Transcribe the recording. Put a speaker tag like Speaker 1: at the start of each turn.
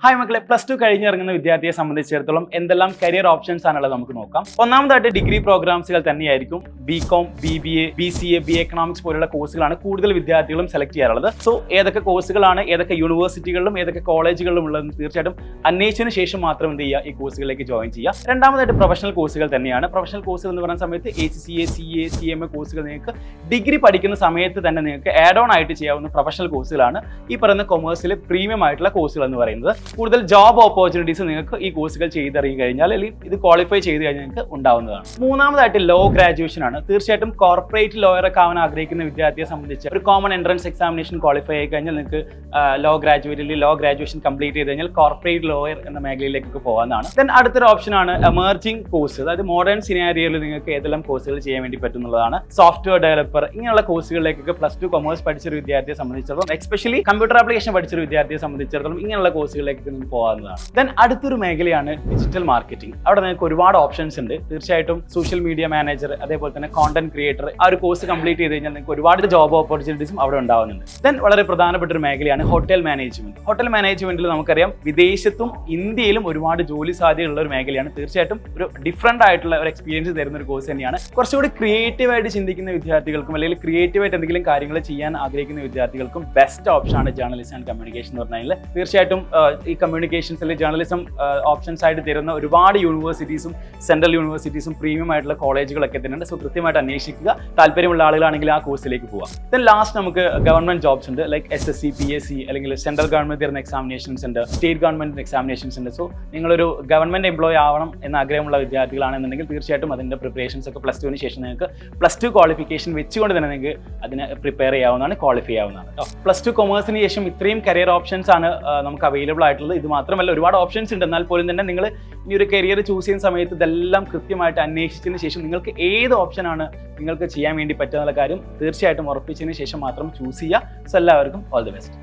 Speaker 1: Hi മക്കളെ, +2 കഴിഞ്ഞിറങ്ങുന്ന വിദ്യാർത്ഥിയെ സംബന്ധിച്ചിടത്തോളം എന്തെല്ലാം കരിയർ ഓപ്ഷൻസ് ആണുള്ളത് നമുക്ക് നോക്കാം. ഒന്നാമതായിട്ട് ഡിഗ്രി പ്രോഗ്രാംസുകൾ തന്നെയായിരിക്കും. BCom, BBA, BCA, BA economics പോലുള്ള കോഴ്സുകളാണ് കൂടുതൽ വിദ്യാർത്ഥികളും സെലക്ട് ചെയ്യാറുള്ളത്. സോ ഏതൊക്കെ കോഴ്സുകളാണ് ഏതൊക്കെ യൂണിവേഴ്സിറ്റികളിലും ഏതൊക്കെ കോളേജുകളിലും ഉള്ളതെന്ന് തീർച്ചയായിട്ടും അന്വേഷിച്ചതിന് ശേഷം മാത്രം എന്ത് ചെയ്യുക, ഈ കോഴ്സുകളിലേക്ക് ജോയിൻ ചെയ്യുക. രണ്ടാമതായിട്ട് പ്രൊഫഷണൽ കോഴ്സുകൾ തന്നെയാണ്. പ്രൊഫഷണൽ കോഴ്സുകൾ എന്ന് പറയുന്ന സമയത്ത് ACCA, CA, CMA കോഴ്സുകൾ നിങ്ങൾക്ക് ഡിഗ്രി പഠിക്കുന്ന സമയത്ത് തന്നെ നിങ്ങൾക്ക് ആഡ് ഓൺ ആയിട്ട് ചെയ്യാവുന്ന പ്രൊഫഷണൽ കോഴ്സുകളാണ് ഈ പറയുന്ന കൊമേഴ്സിലെ പ്രീമിയം ആയിട്ടുള്ള കോഴ്സുകൾ എന്ന് പറയുന്നത്. കൂടുതൽ ജോബ് ഓപ്പർച്യൂണിറ്റീസ് നിങ്ങൾക്ക് ഈ കോഴ്സുകൾ ചെയ്തിറങ്ങി കഴിഞ്ഞാൽ അല്ലെങ്കിൽ ഇത് ക്വാളിഫൈ ചെയ്ത് കഴിഞ്ഞാൽ നിങ്ങൾക്ക് ഉണ്ടാവുന്നതാണ്. മൂന്നാമതായിട്ട് ലോ ഗ്രാജുവേഷൻ ആണ്. തീർച്ചയായിട്ടും കോർപ്പറേറ്റ് ലോയർ ഒക്കെ ആവാൻ ആഗ്രഹിക്കുന്ന വിദ്യാർത്ഥിയെ സംബന്ധിച്ച് ഒരു കോമൺ എൻട്രൻസ് എക്സാമിനേഷൻ ക്വാളിഫൈ ആയി കഴിഞ്ഞാൽ നിങ്ങൾക്ക് ലോ ഗ്രാജുവേഷൻ കംപ്ലീറ്റ് ചെയ്ത് കഴിഞ്ഞാൽ കോർപ്പറേറ്റ് ലോയർ എന്ന മേഖലയിലേക്കൊക്കെ പോകാവുന്നതാണ്. ദെൻ അടുത്തൊരു ഓപ്ഷനാണ് എമർജിംഗ് കോഴ്സ്. അതായത് മോഡേൺ സിനാരിയോയിൽ നിങ്ങൾക്ക് ഏതെല്ലാം കോഴ്സുകൾ ചെയ്യാൻ വേണ്ടി പറ്റുന്നതാണ്. സോഫ്റ്റ്വെയർ ഡെവലപ്പർ ഇങ്ങനെയുള്ള കോഴ്സുകളിലേക്കൊക്കെ +2 കൊമേഴ്സ് പഠിച്ചൊരു വിദ്യാർത്ഥിയെ സംബന്ധിച്ചിടത്തോളം, എസ്പെഷ്യലി കമ്പ്യൂട്ടർ ആപ്ലിക്കേഷൻ പഠിച്ചൊരു വിദ്യാർത്ഥിയെ സംബന്ധിച്ചിടത്തോളം ഇങ്ങനെയുള്ള കോഴ്സുകളിലേക്ക് നിങ്ങൾക്ക് പോകാവുന്നതാണ്. ദെൻ അടുത്തൊരു മേഖലയാണ് ഡിജിറ്റൽ മാർക്കറ്റിംഗ്. അവിടെ നിങ്ങൾക്ക് ഒരുപാട് ഓപ്ഷൻസ് ഉണ്ട്. തീർച്ചയായിട്ടും സോഷ്യൽ മീഡിയ മാനേജർ, അതേപോലെ തന്നെ കോണ്ടന്റ് ക്രിയേറ്റർ, ആ ഒരു കോഴ്സ് കംപ്ലീറ്റ് ചെയ്ത് കഴിഞ്ഞാൽ നിങ്ങൾക്ക് ഒരുപാട് ജോബ് ഓപ്പർച്യൂണിറ്റീസും അവിടെ ഉണ്ടാവുന്നുണ്ട്. ദെൻ വളരെ പ്രധാനപ്പെട്ട ഒരു മേഖലയാണ് ഹോട്ടൽ മാനേജ്മെന്റ്. ഹോട്ടൽ മാനേജ്മെന്റിൽ നമുക്കറിയാം വിദേശത്തും ഇന്ത്യയിലും ഒരുപാട് ജോലി സാധ്യതയുള്ള ഒരു മേഖലയാണ്. തീർച്ചയായിട്ടും ഒരു ഡിഫറെന്റ് ആയിട്ടുള്ള ഒരു എക്സ്പീരിയൻസ് തരുന്ന ഒരു കോഴ്സ് തന്നെയാണ്. കുറച്ചുകൂടി ക്രിയേറ്റീവായിട്ട് ചിന്തിക്കുന്ന വിദ്യാർത്ഥികൾക്കും അല്ലെങ്കിൽ ക്രിയേറ്റീവായിട്ട് എന്തെങ്കിലും കാര്യങ്ങൾ ചെയ്യാൻ ആഗ്രഹിക്കുന്ന വിദ്യാർത്ഥികൾക്കും ബെസ്റ്റ് ഓപ്ഷൻ ആണ് ജേർണലിസം ആൻഡ് കമ്മ്യൂണിക്കേഷൻ എന്ന് പറഞ്ഞാൽ. തീർച്ചയായിട്ടും ഈ കമ്മ്യൂണിക്കേഷൻസിൽ ജേർണലിസം ഓപ്ഷൻസ് ആയിട്ട് തരുന്ന ഒരുപാട് യൂണിവേഴ്സിറ്റീസും സെൻട്രൽ യൂണിവേഴ്സിറ്റീസും പ്രീമിയം ആയിട്ടുള്ള കോളേജുകളൊക്കെ തരുന്നുണ്ട്. സോ കൃത്യമായിട്ട് അന്വേഷിക്കുക. താല്പര്യമുള്ള ആളുകളാണെങ്കിൽ ആ കോഴ്സിലേക്ക് പോവാം. ദെൻ ലാസ്റ്റ് നമുക്ക് ഗവൺമെന്റ് ജോബ്സ് ഉണ്ട്. ലൈക്ക് SSC, PSC അല്ലെങ്കിൽ സെൻട്രൽ ഗവൺമെന്റ് തരുന്ന എക്സാമിനേഷൻസ് ഉണ്ട്, സ്റ്റേറ്റ് ഗവൺമെന്റ് എക്സാമിനേഷൻസ് ഉണ്ട്. സോ നിങ്ങളൊരു ഗവൺമെന്റ് എംപ്ലോയി ആവണം എന്ന ആഗ്രഹമുള്ള വിദ്യാർത്ഥികളാണെന്നുണ്ടെങ്കിൽ തീർച്ചയായിട്ടും അതിന്റെ പ്രിപ്പറേഷൻസ് ഒക്കെ +2 ശേഷം നിങ്ങൾക്ക് +2 ക്വാളിഫിക്കേഷൻ വെച്ചുകൊണ്ട് തന്നെ നിങ്ങൾക്ക് അതിന് പ്രിപ്പയർ ചെയ്യാവുന്നതാണ്, ക്വാളിഫൈ ചെയ്യാവുന്നതാണ് കേട്ടോ. +2 കൊമേഴ്സിന് ശേഷം ഇത്രയും കരിയർ ഓപ്ഷൻസ് ആണ് നമുക്ക് അവൈലബിൾ ആയിട്ടുള്ളത്. ഇത് മാത്രമല്ല ഒരുപാട് ഓപ്ഷൻസ് ഉണ്ട്. എന്നാൽ പോലും തന്നെ നിങ്ങൾ ഈ ഒരു കരിയർ ചൂസ് ചെയ്യുന്ന സമയത്ത് ഇതെല്ലാം കൃത്യമായിട്ട് അന്വേഷിച്ചതിന് ശേഷം നിങ്ങൾക്ക് ഏത് ഓപ്ഷനാണ് നിങ്ങൾക്ക് ചെയ്യാൻ വേണ്ടി പറ്റുന്ന കാര്യം തീർച്ചയായിട്ടും ഉറപ്പിച്ചതിന് ശേഷം മാത്രം ചൂസ് ചെയ്യുക. സോ എല്ലാവർക്കും ഓൾ ദി ബെസ്റ്റ്.